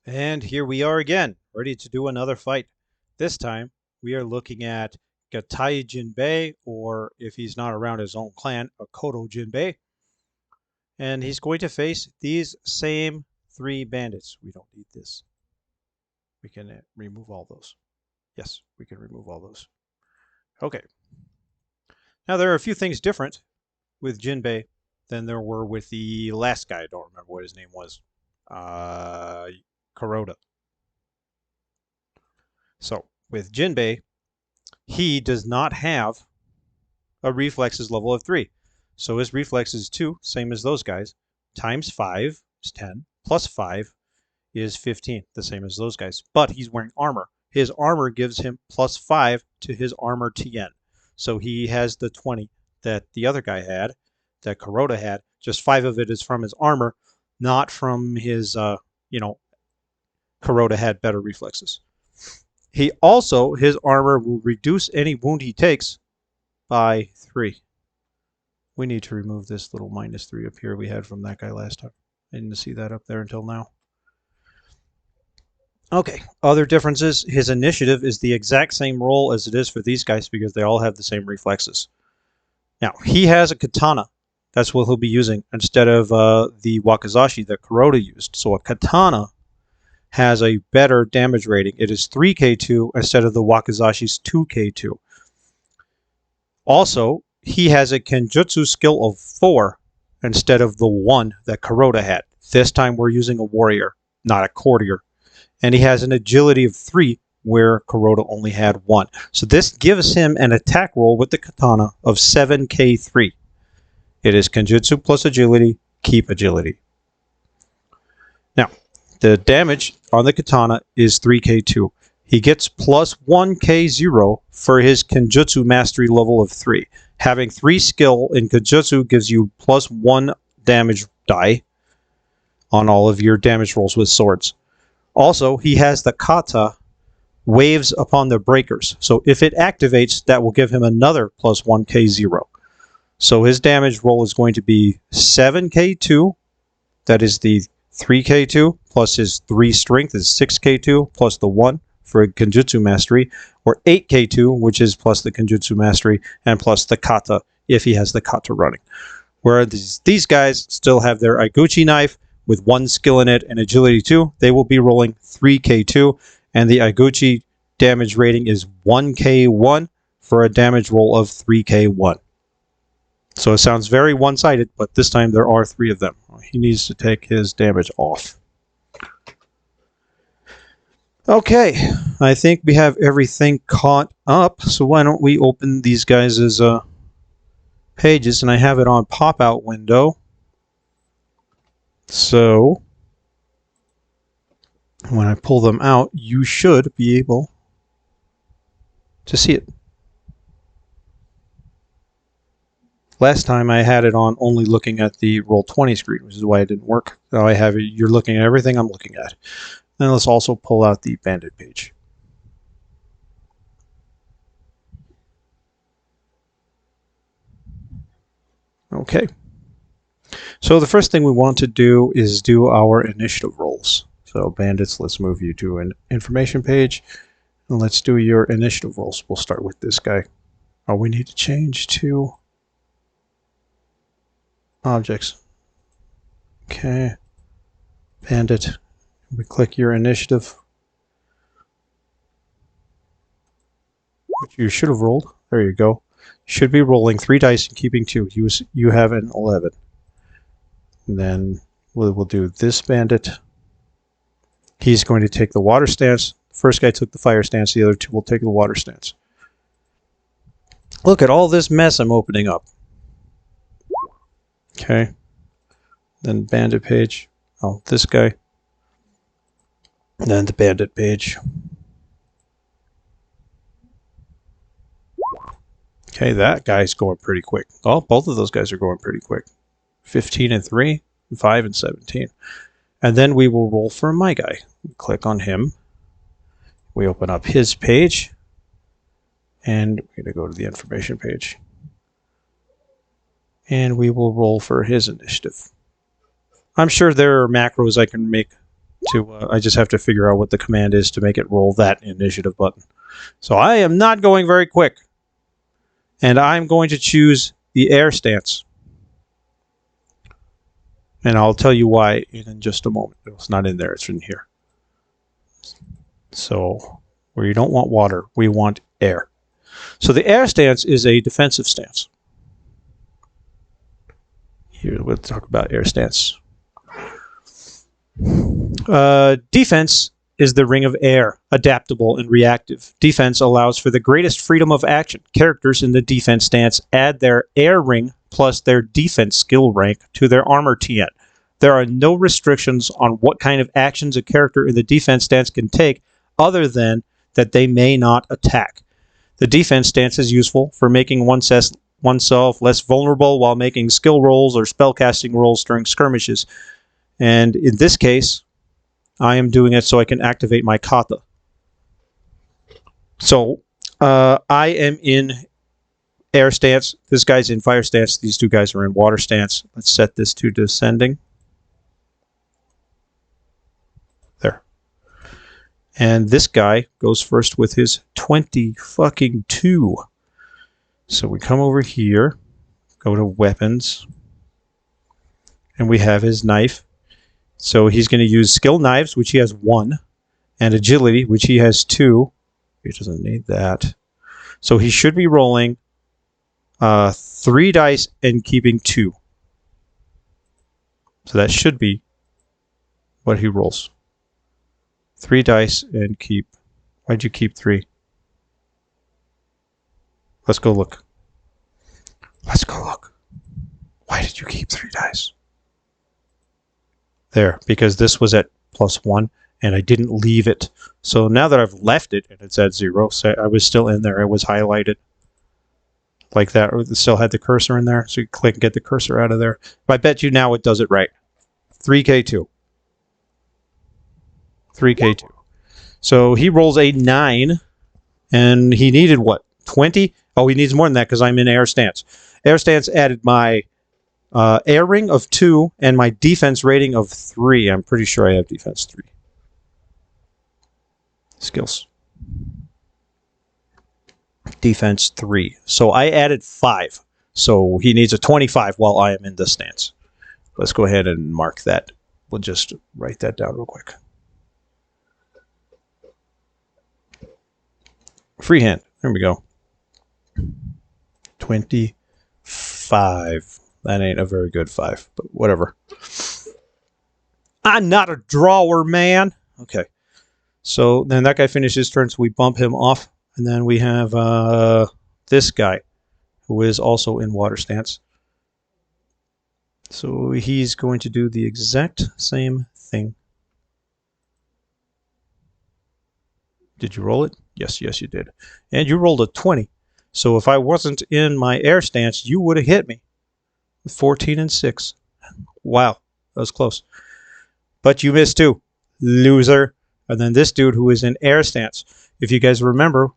And here we are again, ready to do another fight. This time, we are looking at Gatai Jinbei, or if he's not around his own clan, Akoto Jinbei. And he's going to face these same three bandits. We don't need this. We can remove all those. Yes, we can remove all those. Okay. Now, there are a few things different with Jinbei than there were with the last guy. I don't remember what his name was. Kuroda. So, with Jinbei, he does not have a reflexes level of 3. So his reflex is 2, same as those guys, times 5 is 10, plus 5 is 15, the same as those guys. But he's wearing armor. His armor gives him plus 5 to his armor TN. So he has the 20 that the other guy had, that Kuroda had. Just 5 of it is from his armor, not from his, Kuroda had better reflexes. He also, his armor will reduce any wound he takes by 3. We need to remove this little -3 up here we had from that guy last time. I didn't see that up there until now. Okay, other differences. His initiative is the exact same roll as it is for these guys because they all have the same reflexes. Now, he has a katana. That's what he'll be using instead of the wakizashi that Kuroda used. So a katana has a better damage rating. It is 3k2 instead of the wakizashi's 2k2. Also, he has a Kenjutsu skill of 4 instead of the 1 that Kuroda had. This time we're using a warrior, not a courtier. And he has an agility of 3 where Kuroda only had 1. So this gives him an attack roll with the katana of 7k3. It is Kenjutsu plus agility, keep agility. Now, the damage on the katana is 3k2. He gets plus 1k0 for his Kenjutsu mastery level of 3. Having 3 skill in Kenjutsu gives you plus 1 damage die on all of your damage rolls with swords. Also, he has the kata waves upon the breakers. So if it activates, that will give him another plus 1k0. So his damage roll is going to be 7k2. That is the 3k2 plus his 3 strength is 6k2 plus the 1 for Kenjutsu mastery, or 8k2, which is plus the Kenjutsu mastery, and plus the kata if he has the kata running. Whereas these guys still have their Iguchi knife with 1 skill in it and agility 2. They will be rolling 3k2, and the Iguchi damage rating is 1k1 for a damage roll of 3k1. So it sounds very one-sided, but this time there are 3 of them. He needs to take his damage off. Okay, I think we have everything caught up, so why don't we open these guys' pages, and I have it on pop-out window. So when I pull them out, you should be able to see it. Last time I had it on only looking at the Roll20 screen, which is why it didn't work. Now I have it, you're looking at everything I'm looking at. And let's also pull out the bandit page. Okay. So the first thing we want to do is do our initiative rolls. So bandits, let's move you to an information page. And let's do your initiative rolls. We'll start with this guy. Oh, we need to change to objects. Okay. Bandit. We click your initiative, which you should have rolled. There you go. Should be rolling 3 dice and keeping 2. You have an 11. And then we'll do this bandit. He's going to take the water stance. The first guy took the fire stance. The other 2 will take the water stance. Look at all this mess I'm opening up. Okay. Then bandit page. Oh, this guy. And then the bandit page. Okay, that guy's going pretty quick. Oh, both of those guys are going pretty quick. 15 and 3, 5 and 17. And then we will roll for my guy. We click on him. We open up his page. And we're going to go to the information page. And we will roll for his initiative. I'm sure there are macros I can make I just have to figure out what the command is to make it roll that initiative button. So I am not going very quick. And I'm going to choose the air stance. And I'll tell you why in just a moment. It's not in there, it's in here. So, where you don't want water, we want air. So the air stance is a defensive stance. Here, we'll talk about air stance. Defense is the ring of air, adaptable and reactive. Defense allows for the greatest freedom of action. Characters in the defense stance add their air ring plus their defense skill rank to their armor TN. There are no restrictions on what kind of actions a character in the defense stance can take other than that they may not attack. The defense stance is useful for making oneself less vulnerable while making skill rolls or spellcasting rolls during skirmishes. And in this case, I am doing it so I can activate my kata. So I am in air stance. This guy's in fire stance. These two guys are in water stance. Let's set this to descending. There. And this guy goes first with his 22. So we come over here, go to weapons, and we have his knife. So he's going to use skill knives, which he has 1, and agility, which he has 2. He doesn't need that. So he should be rolling 3 dice and keeping 2. So that should be what he rolls. 3 dice and keep. Why'd you keep 3? Let's go look. Let's go look. Why did you keep 3 dice? There, because this was at +1, and I didn't leave it. So now that I've left it, and it's at 0, so I was still in there. It was highlighted like that. Or it still had the cursor in there, so you click and get the cursor out of there. But I bet you now it does it right. 3K2. 3K2. So he rolls a 9, and he needed what? 20? Oh, he needs more than that because I'm in air stance. Air stance added my air ring of 2 and my defense rating of 3. I'm pretty sure I have defense 3. Skills. Defense 3. So I added 5. So he needs a 25 while I am in this stance. Let's go ahead and mark that. We'll just write that down real quick. Freehand. There we go. 25. That ain't a very good 5, but whatever. I'm not a drawer, man. Okay. So then that guy finishes his turn, so we bump him off. And then we have this guy, who is also in water stance. So he's going to do the exact same thing. Did you roll it? Yes, yes, you did. And you rolled a 20. So if I wasn't in my air stance, you would have hit me. 14 and 6. Wow, that was close. But you missed too, loser. And then this dude who is in air stance. If you guys remember,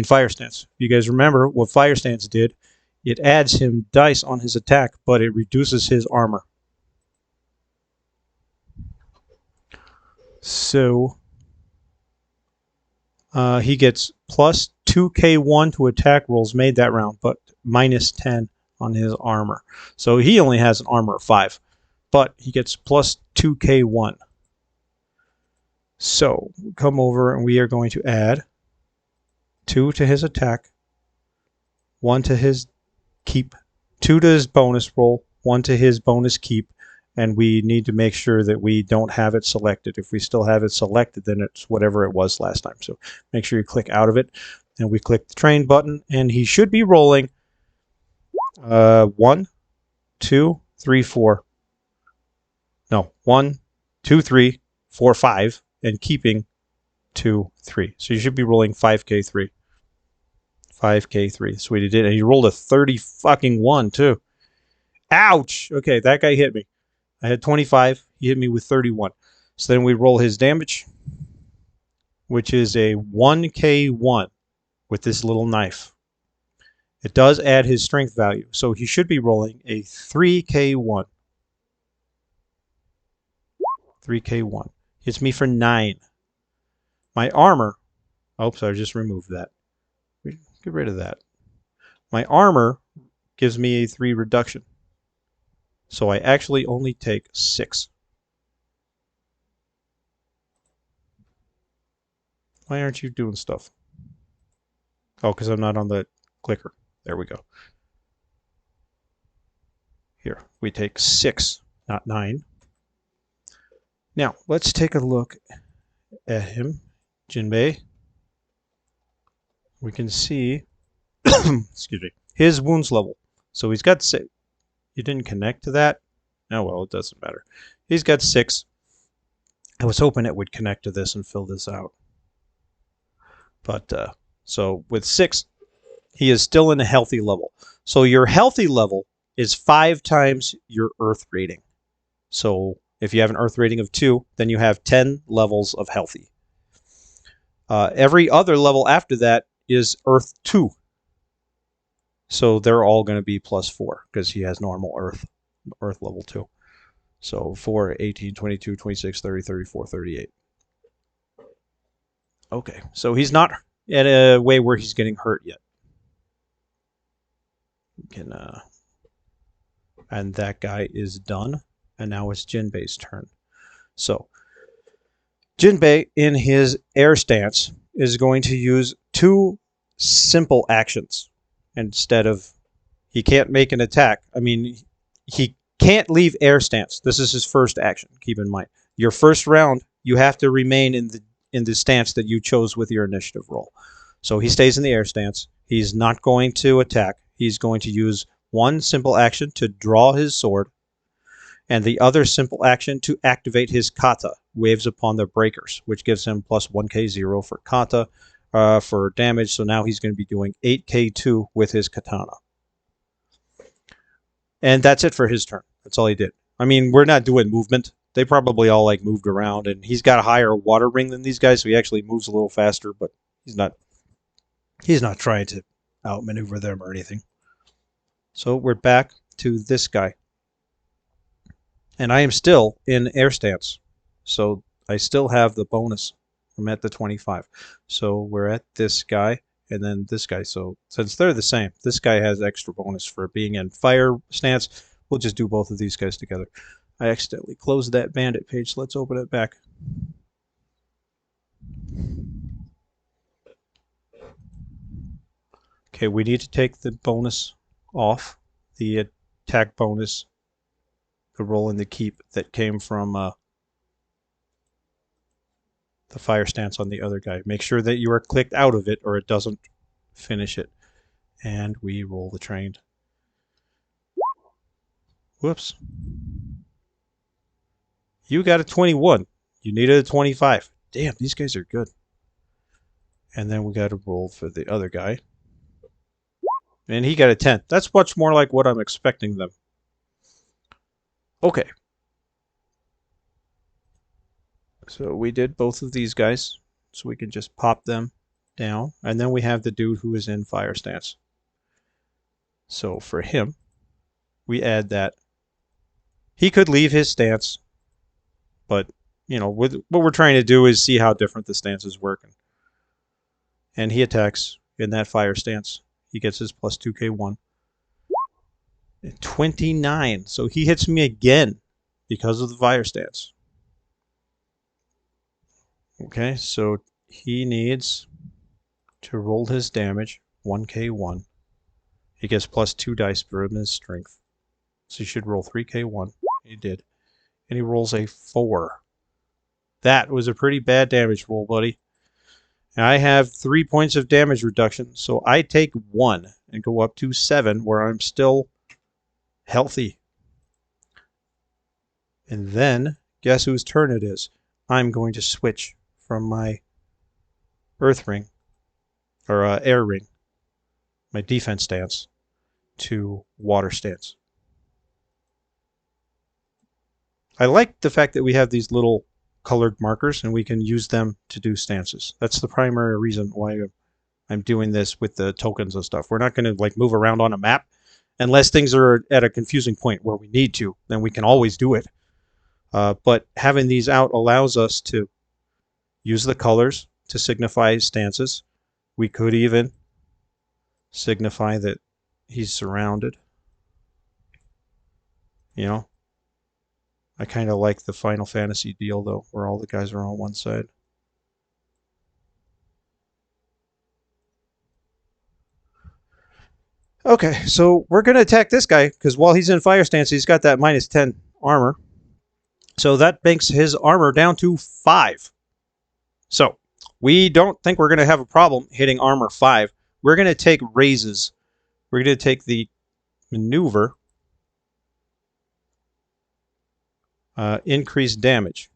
fire stance. If you guys remember what fire stance did, it adds him dice on his attack, but it reduces his armor. So he gets plus 2k1 to attack rolls made that round, but minus 10 on his armor. So he only has an armor of 5, but he gets plus 2k1. So we come over and we are going to add 2 to his attack, 1 to his keep, 2 to his bonus roll, 1 to his bonus keep, and we need to make sure that we don't have it selected. If we still have it selected, then it's whatever it was last time. So make sure you click out of it, and we click the train button, and he should be rolling 1, 2, 3, 4. No, 1, 2, 3, 4, 5, and keeping 2, 3. So you should be rolling 5k3. 5k3. That's what he did, and he rolled a 30-fucking-1 too. Ouch! Okay, that guy hit me. I had 25. He hit me with 31. So then we roll his damage, which is a 1k1 with this little knife. It does add his strength value, so he should be rolling a 3k1. 3k1. hits me for 9. My armor, oops, I just removed that. Get rid of that. My armor gives me a 3 reduction. So I actually only take 6. Why aren't you doing stuff? Oh, because I'm not on the clicker. There we go. Here, we take 6, not 9. Now, let's take a look at him, Jinbei. We can see, excuse me, his wounds level. So he's got 6. You didn't connect to that? Oh, well, it doesn't matter. He's got 6. I was hoping it would connect to this and fill this out. But, so with 6, he is still in a healthy level. So your healthy level is 5 times your Earth rating. So if you have an Earth rating of 2, then you have 10 levels of healthy. Every other level after that is Earth 2. So they're all going to be plus 4 because he has normal Earth level 2. So 4, 18, 22, 26, 30, 34, 38. Okay, so he's not at a way where he's getting hurt yet. We can, and that guy is done. And now it's Jinbei's turn. So Jinbei, in his air stance, is going to use 2 simple actions instead of, he can't make an attack. I mean, he can't leave air stance. This is his first action. Keep in mind, your first round, you have to remain in the stance that you chose with your initiative roll. So he stays in the air stance. He's not going to attack. He's going to use 1 simple action to draw his sword, and the other simple action to activate his kata, Waves Upon the Breakers, which gives him plus 1k0 for kata for damage. So now he's going to be doing 8k2 with his katana. And that's it for his turn. That's all he did. I mean, we're not doing movement. They probably all like moved around, and he's got a higher water ring than these guys, so he actually moves a little faster, but he's not trying to outmaneuver them or anything. So we're back to this guy. And I am still in air stance. So I still have the bonus. I'm at the 25. So we're at this guy and then this guy. So since they're the same, this guy has extra bonus for being in fire stance. We'll just do both of these guys together. I accidentally closed that bandit page, so let's open it back. Okay, we need to take the bonus off. The attack bonus, the roll and the keep that came from the fire stance on the other guy. Make sure that you are clicked out of it or it doesn't finish it. And we roll the trained. Whoops. You got a 21. You needed a 25. Damn, these guys are good. And then we got to roll for the other guy. And he got a 10. That's much more like what I'm expecting them. Okay. So we did both of these guys. So we can just pop them down. And then we have the dude who is in fire stance. So for him, we add that. He could leave his stance. But, you know, what we're trying to do is see how different the stance is working. And he attacks in that fire stance. He gets his plus 2k1. 29. So he hits me again because of the fire stance. Okay, so he needs to roll his damage, 1k1. He gets plus 2 dice for his strength. So he should roll 3k1. He did. And he rolls a 4. That was a pretty bad damage roll, buddy. And I have 3 points of damage reduction, so I take 1 and go up to 7, where I'm still healthy. And then, guess whose turn it is? I'm going to switch from my earth ring, or air ring, my defense stance, to water stance. I like the fact that we have these little colored markers and we can use them to do stances. That's the primary reason why I'm doing this with the tokens and stuff. We're not going to like move around on a map unless things are at a confusing point where we need to. Then we can always do it. But having these out allows us to use the colors to signify stances. We could even signify that he's surrounded. You know, I kind of like the Final Fantasy deal, though, where all the guys are on one side. Okay, so we're going to attack this guy, because while he's in fire stance, he's got that -10 armor. So that makes his armor down to 5. So we don't think we're going to have a problem hitting armor 5. We're going to take raises. We're going to take the maneuver, increased damage.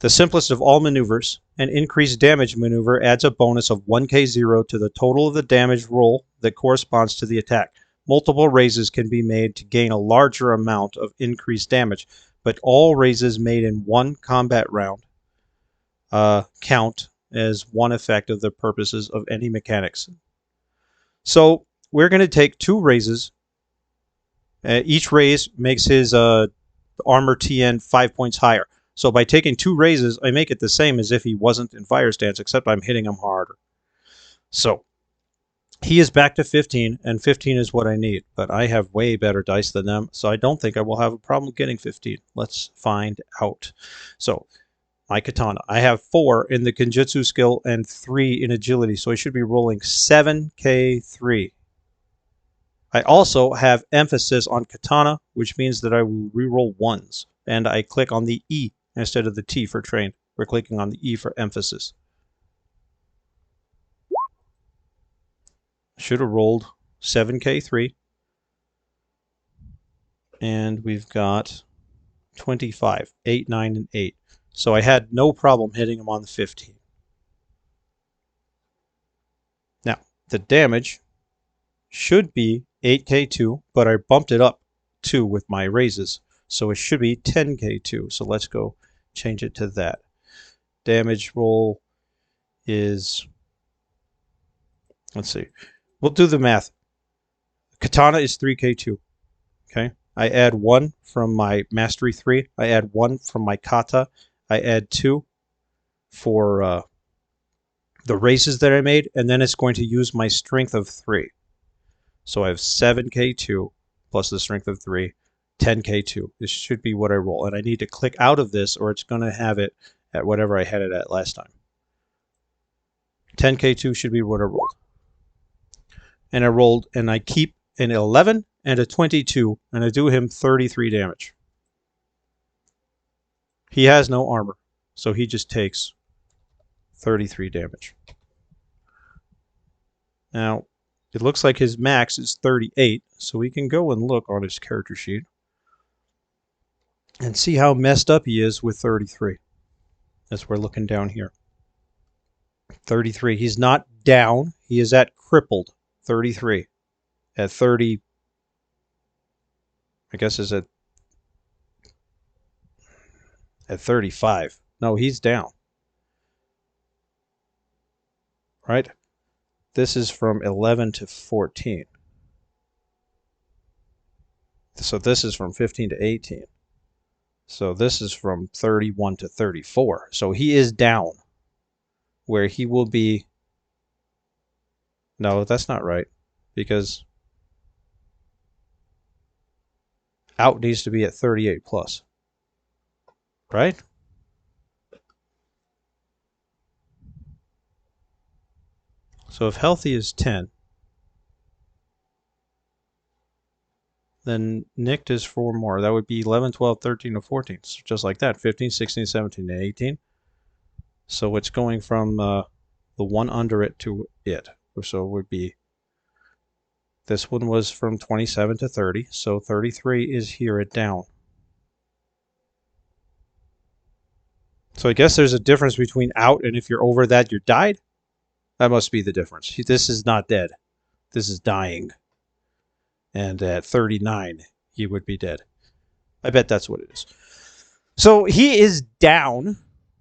The simplest of all maneuvers, an increased damage maneuver adds a bonus of 1k0 to the total of the damage roll that corresponds to the attack. Multiple raises can be made to gain a larger amount of increased damage, but all raises made in one combat round count as one effect of the purposes of any mechanics. So we're going to take 2 raises. Each raise makes his armor TN 5 points higher. So by taking 2 raises, I make it the same as if he wasn't in fire stance, except I'm hitting him harder. So he is back to 15, and 15 is what I need. But I have way better dice than them, so I don't think I will have a problem getting 15. Let's find out. So my katana. I have 4 in the Kenjutsu skill and 3 in agility, so I should be rolling 7k3. I also have emphasis on katana, which means that I will reroll 1s, and I click on the E instead of the T for trained. We're clicking on the E for emphasis. Should have rolled 7k3, and we've got 25, 8, 9, and 8. So I had no problem hitting him on the 15. Now, the damage should be 8k2, but I bumped it up 2 with my raises. So it should be 10k2. So let's go change it to that. Damage roll is, let's see, we'll do the math. Katana is 3k2. Okay, I add 1 from my mastery 3. I add 1 from my kata. I add 2 for the raises that I made, and then it's going to use my strength of 3. So I have 7k2 plus the strength of 3, 10k2. This should be what I roll, and I need to click out of this, or it's going to have it at whatever I had it at last time. 10k2 should be what I rolled. And I rolled, and I keep an 11 and a 22, and I do him 33 damage. He has no armor, so he just takes 33 damage. Now, it looks like his max is 38, so we can go and look on his character sheet and see how messed up he is with 33. As we're looking down here. 33. He's not down. He is at crippled. 33. At 30, I guess is at 35. No, he's down. Right? This is from 11 to 14. So this is from 15 to 18. So this is from 31 to 34. So he is down. Where he will be... No, that's not right. Because out needs to be at 38 plus. Right? So if healthy is 10, then nicked is 4 more. That would be 11, 12, 13, or 14. So just like that. 15, 16, 17, and 18. So it's going from the one under it to it. So it would be... This one was from 27 to 30. So 33 is here at down. So I guess there's a difference between out and if you're over that, you're died. That must be the difference. This is not dead. This is dying. And at 39, he would be dead. I bet that's what it is. So he is down,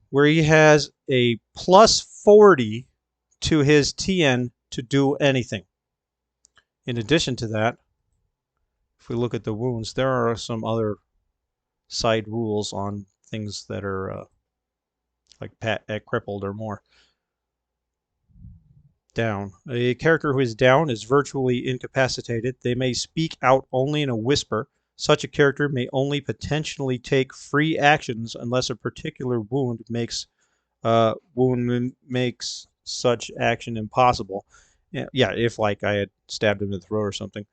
where he has a plus 40 to his TN to do anything. In addition to that, if we look at the wounds, there are some other side rules on things that are like at crippled or more. Down. A character who is down is virtually incapacitated. They may speak out only in a whisper. Such a character may only potentially take free actions unless a particular wound makes such action impossible. Yeah, if like I had stabbed him in the throat or something.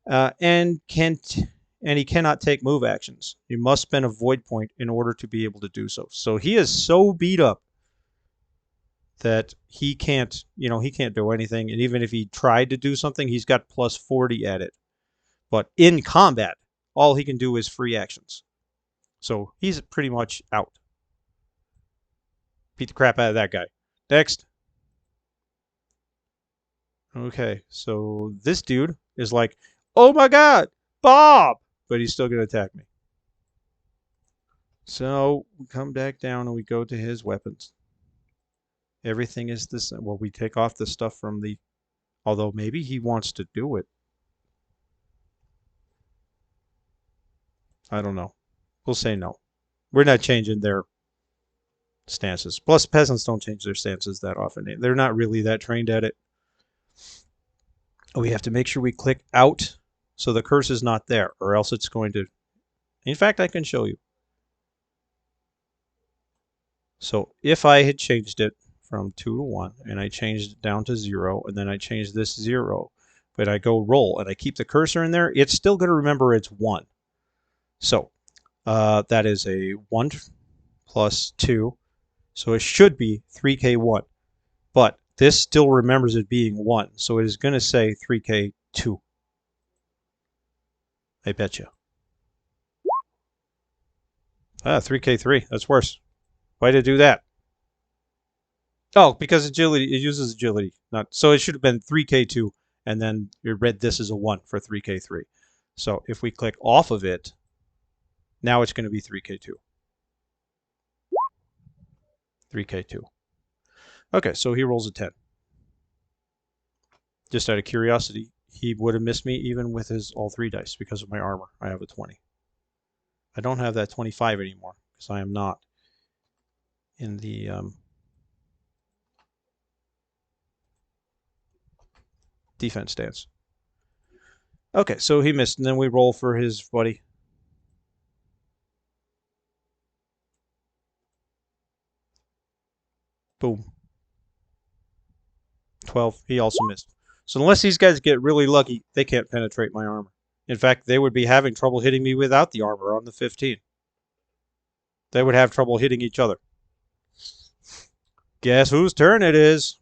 And he cannot take move actions. You must spend a void point in order to be able to do so. So he is so beat up that he can't, he can't do anything. And even if he tried to do something, he's got plus 40 at it. But in combat, all he can do is free actions. So he's pretty much out. Beat the crap out of that guy. Next. Okay, so this dude is like, oh my god, Bob! But he's still going to attack me. So we come back down and we go to his weapons. Everything is this. Well, we take off the stuff from the. Although maybe he wants to do it. I don't know. We'll say no. We're not changing their stances. Plus, peasants don't change their stances that often. They're not really that trained at it. We have to make sure we click out so the curse is not there, or else it's going to. In fact, I can show you. So if I had changed it from 2 to 1, and I changed it down to 0, and then I changed this 0, but I go roll, and I keep the cursor in there, it's still going to remember it's 1. So that is a 1 plus 2, so it should be 3k1. But this still remembers it being 1, so it is going to say 3k2. I bet you. 3k3, that's worse. Why did it do that? Oh, because agility, it uses agility. Not so it should have been 3k2, and then you read this as a 1 for 3k3. So if we click off of it, now it's going to be 3k2. 3k2. Okay, so he rolls a 10. Just out of curiosity, he would have missed me even with his all 3 dice because of my armor. I have a 20. I don't have that 25 anymore because I am not in the defense stance. Okay, so he missed, and then we roll for his buddy. Boom. 12. He also missed. So unless these guys get really lucky, they can't penetrate my armor. In fact, they would be having trouble hitting me without the armor on the 15. They would have trouble hitting each other. Guess whose turn it is?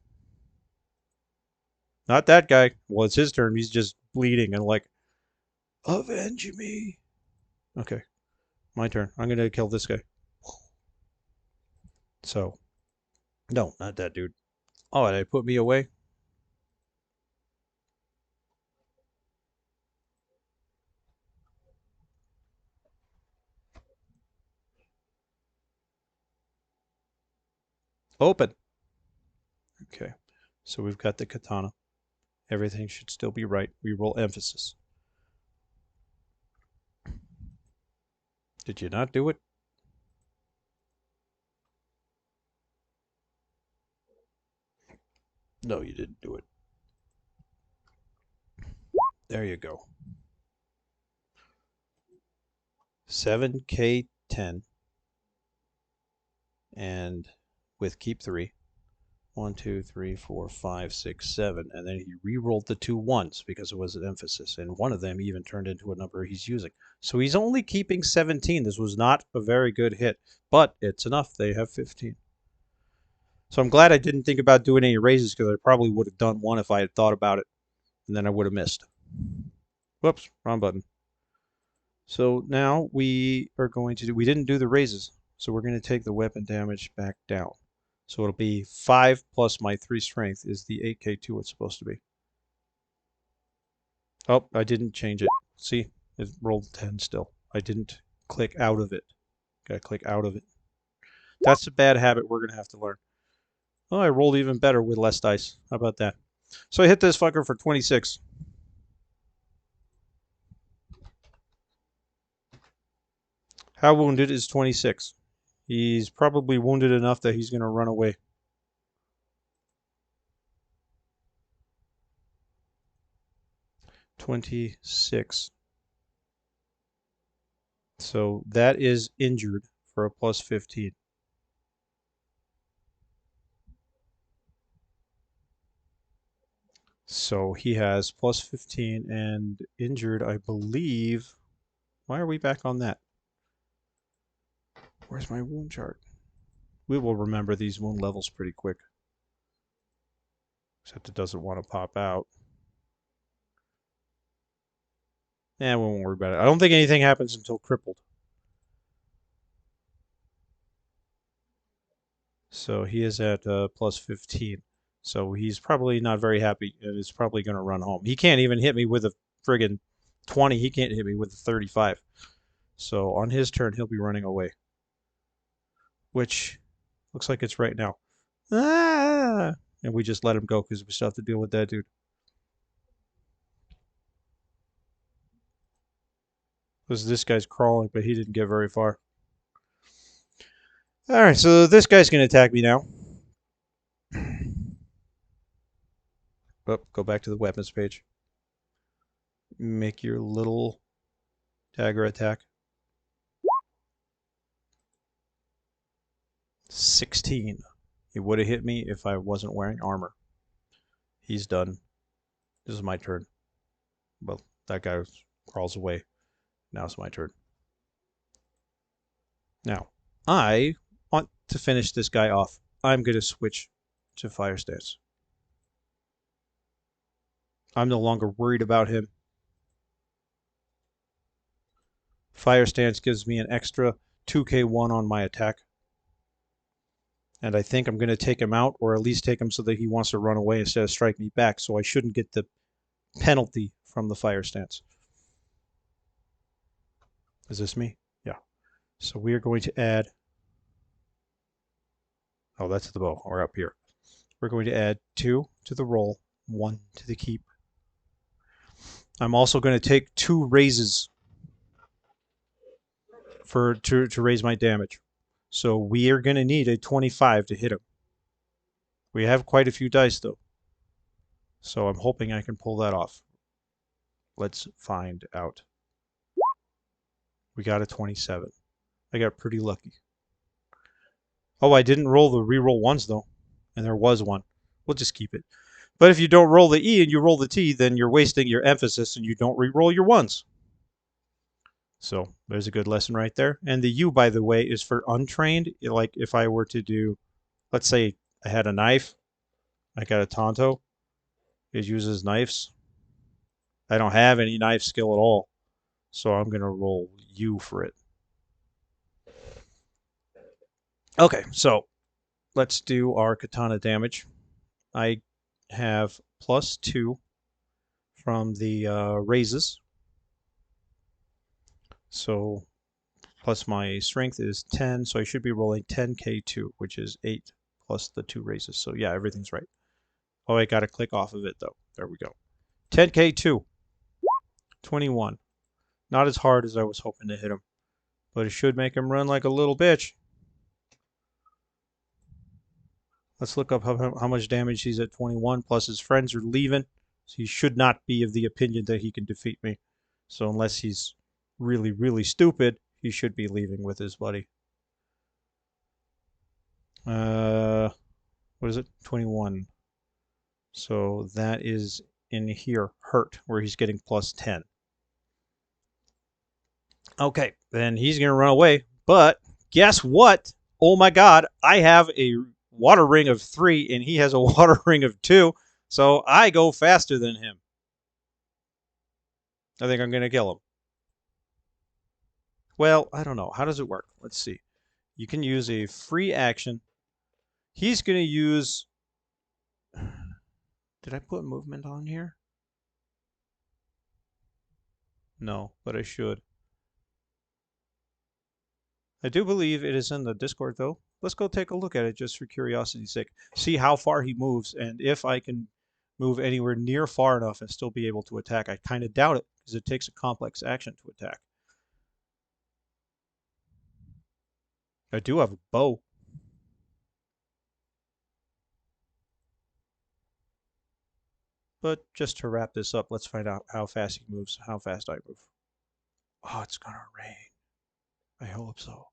Not that guy. Well, it's his turn. He's just bleeding and like, avenge me. Okay, my turn. I'm going to kill this guy. So, no, not that dude. Oh, did I put me away? Open. Okay, so we've got the katana. Everything should still be right. We roll emphasis. Did you not do it? No, you didn't do it. There you go. 7k10. And with keep 3. 1, 2, 3, 4, 5, 6, 7. And then he re-rolled the 2 1s because it was an emphasis. And one of them even turned into a number he's using. So he's only keeping 17. This was not a very good hit. But it's enough. They have 15. So I'm glad I didn't think about doing any raises because I probably would have done one if I had thought about it. And then I would have missed. Whoops, wrong button. So now we are going to do, we didn't do the raises. So we're going to take the weapon damage back down. So it'll be 5 plus my 3 strength is the 8k2 it's supposed to be. Oh, I didn't change it. See, it rolled 10 still. I didn't click out of it. Gotta click out of it. That's a bad habit we're going to have to learn. Oh, I rolled even better with less dice. How about that? So I hit this fucker for 26. How wounded is 26? He's probably wounded enough that he's going to run away. $26. So that is injured for a plus 15. So he has plus 15 and injured, I believe. Why are we back on that? Where's my wound chart? We will remember these wound levels pretty quick. Except it doesn't want to pop out. We won't worry about it. I don't think anything happens until crippled. So he is at plus 15. So he's probably not very happy and is probably going to run home. He can't even hit me with a friggin' 20. He can't hit me with a 35. So on his turn, he'll be running away. Which looks like it's right now. Ah! And we just let him go because we still have to deal with that dude. Because this guy's crawling, but he didn't get very far. Alright, so this guy's going to attack me now. Oh, go back to the weapons page. Make your little dagger attack. 16. He would have hit me if I wasn't wearing armor. He's done. This is my turn. Well, that guy crawls away. Now it's my turn. Now, I want to finish this guy off. I'm going to switch to fire stance. I'm no longer worried about him. Fire stance gives me an extra 2k1 on my attack. And I think I'm going to take him out, or at least take him so that he wants to run away instead of strike me back, so I shouldn't get the penalty from the fire stance. Is this me? Yeah. So we are going to add... Oh, that's the bow. We're up here. We're going to add 2 to the roll, 1 to the keep. I'm also going to take 2 raises to raise my damage. So we are going to need a 25 to hit him. We have quite a few dice, though. So I'm hoping I can pull that off. Let's find out. We got a 27. I got pretty lucky. Oh, I didn't roll the reroll ones, though. And there was one. We'll just keep it. But if you don't roll the E and you roll the T, then you're wasting your emphasis and you don't re-roll your ones. So there's a good lesson right there. And the U, by the way, is for untrained. Like if I were to do, let's say I had a knife, I got a Tonto, it uses knives. I don't have any knife skill at all, so I'm going to roll U for it. Okay, so let's do our katana damage. I have plus 2 from the raises. So plus my strength is 10, so I should be rolling 10k2, which is 8 plus the 2 raises. So yeah, everything's right. Oh, I got to click off of it, though. There we go. 10k2. 21. Not as hard as I was hoping to hit him, but it should make him run like a little bitch. Let's look up how much damage he's at 21, plus his friends are leaving. So he should not be of the opinion that he can defeat me. So unless he's really, really stupid, he should be leaving with his buddy. What is it? 21. So that is in here, hurt, where he's getting plus 10. Okay, then he's going to run away. But guess what? Oh my god, I have a water ring of 3 and he has a water ring of 2. So I go faster than him. I think I'm going to kill him. Well, I don't know. How does it work? Let's see. You can use a free action. He's going to use... Did I put movement on here? No, but I should. I do believe it is in the Discord, though. Let's go take a look at it just for curiosity's sake. See how far he moves, and if I can move anywhere near far enough and still be able to attack. I kind of doubt it, because it takes a complex action to attack. I do have a bow. But just to wrap this up, let's find out how fast he moves, how fast I move. Oh, it's gonna rain. I hope so.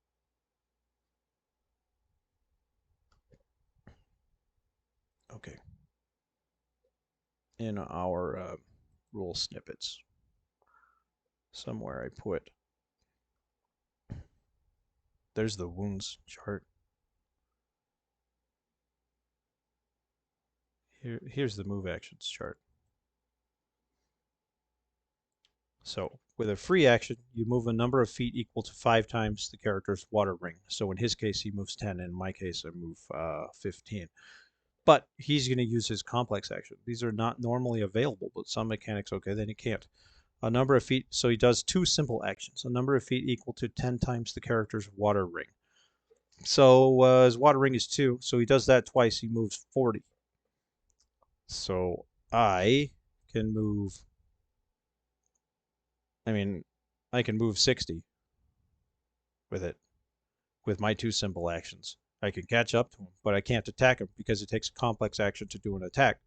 Okay. In our rule snippets, somewhere I put, there's the wounds chart. Here's the move actions chart. So with a free action, you move a number of feet equal to 5 times the character's water ring. So in his case, he moves 10. In my case, I move 15. But he's going to use his complex action. These are not normally available, but some mechanics, okay, then he can't. A number of feet, so he does 2 simple actions. A number of feet equal to 10 times the character's water ring. So his water ring is 2, so he does that twice. He moves 40. So I can move, I mean, I can move 60 with it, with my 2 simple actions. I can catch up to him, but I can't attack him because it takes a complex action to do an attack.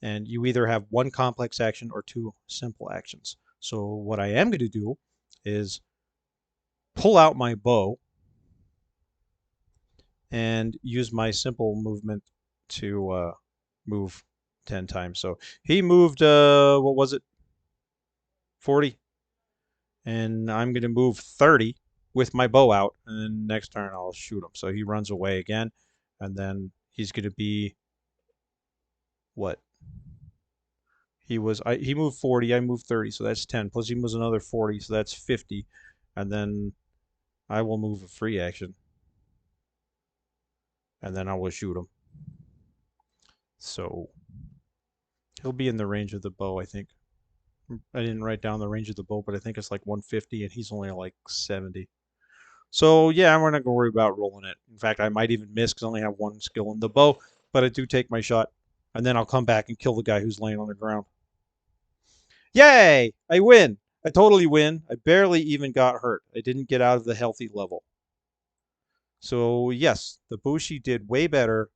And you either have 1 complex action or 2 simple actions. So what I am going to do is pull out my bow and use my simple movement to move 10 times. So he moved, what was it? 40. And I'm going to move 30 with my bow out. And then next turn I'll shoot him. So he runs away again. And then he's going to be what? He moved 40, I moved 30, so that's 10. Plus he moves another 40, so that's 50. And then I will move a free action. And then I will shoot him. So he'll be in the range of the bow, I think. I didn't write down the range of the bow, but I think it's like 150 and he's only like 70. So yeah, we're not gonna worry about rolling it. In fact, I might even miss because I only have 1 skill in the bow, but I do take my shot. And then I'll come back and kill the guy who's laying on the ground. Yay! I win! I totally win. I barely even got hurt. I didn't get out of the healthy level. So yes, the Bushi did way better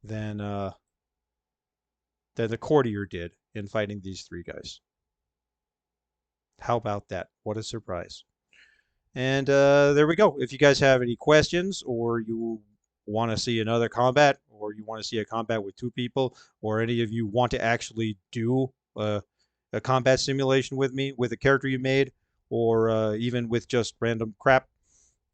than the courtier did in fighting these 3 guys. How about that? What a surprise. And there we go. If you guys have any questions or you want to see another combat or you want to see a combat with 2 people or any of you want to actually do a combat simulation with me with a character you made or even with just random crap,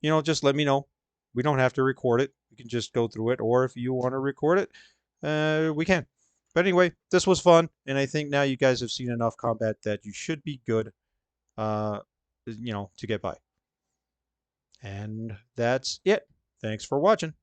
just let me know. We don't have to record it. We can just go through it. Or if you want to record it, we can. But anyway, this was fun. And I think now you guys have seen enough combat that you should be good, to get by. And that's it. Thanks for watching.